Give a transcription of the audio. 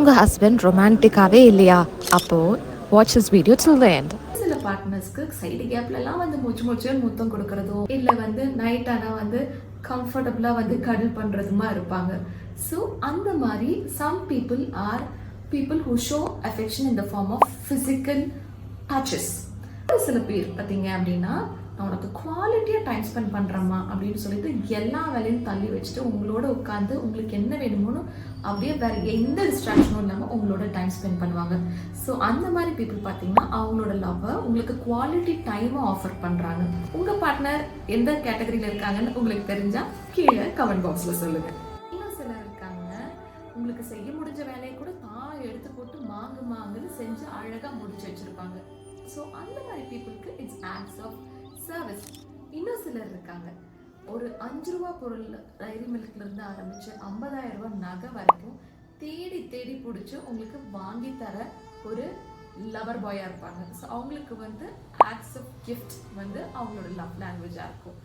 உங்கள் ஹஸ்பண்ட் ரொமான்டிக்காகவே இல்லையா? அப்போது watch this video till the end. சில பார்ட்னர்ஸ்க்கு சைடு கேப்லலாம் வந்து மூச்சு முத்தம் கொடுக்கறதோ இல்லை வந்து நைட் ஆனால் வந்து கம்ஃபர்டபுளாக வந்து கடல் பண்ணுறதுமா இருப்பாங்க. ஸோ அந்த மாதிரி some people are people who show affection in the form of physical touches. சில பேர் பார்த்தீங்க அப்படின்னா நான் உனக்கு குவாலிட்டியாக டைம் ஸ்பெண்ட் பண்ணுறேம்மா அப்படின்னு சொல்லிட்டு எல்லா வேலையும் தள்ளி வச்சுட்டு உங்களோட உட்காந்து உங்களுக்கு என்ன வேணுமோன்னு அப்படியே வேறு எந்த டிஸ்ட்ராக்ஷனும் இல்லாமல் உங்களோட டைம் ஸ்பெண்ட் பண்ணுவாங்க. ஸோ அந்த மாதிரி பீப்புள் பார்த்தீங்கன்னா அவங்களோட லவ்வை உங்களுக்கு குவாலிட்டி டைமை ஆஃபர் பண்ணுறாங்க. உங்கள் பார்ட்னர் எந்த கேட்டகரியில் இருக்காங்கன்னு உங்களுக்கு தெரிஞ்சால் கீழே கமெண்ட் பாக்ஸில் சொல்லுங்கள். இன்னும் சிலர் இருக்காங்க, உங்களுக்கு செய்ய முடிஞ்ச வேலையை கூட தான் எடுத்து போட்டு மாங்குன்னு செஞ்சு அழகாக முடிச்சு வச்சுருப்பாங்க. ஸோ அந்த மாதிரி பீப்புளுக்கு இட்ஸ் ஆக்ட்ஸ் ஆஃப் சர்வீஸ். இன்னும் சிலர் இருக்காங்க, ஒரு 5 ரூபா பொருள் டைரி மில்க்ல இருந்து ஆரம்பிச்சு 50,000 ரூபாய் நகை வரைக்கும் தேடி தேடி பிடிச்சி உங்களுக்கு வாங்கி தர ஒரு லவர் பாயா இருப்பாங்க. ஸோ அவங்களுக்கு வந்து ஆக்ட்ஸ் ஆஃப் கிஃப்ட் வந்து அவங்களோட லவ் லாங்குவேஜா இருக்கும்.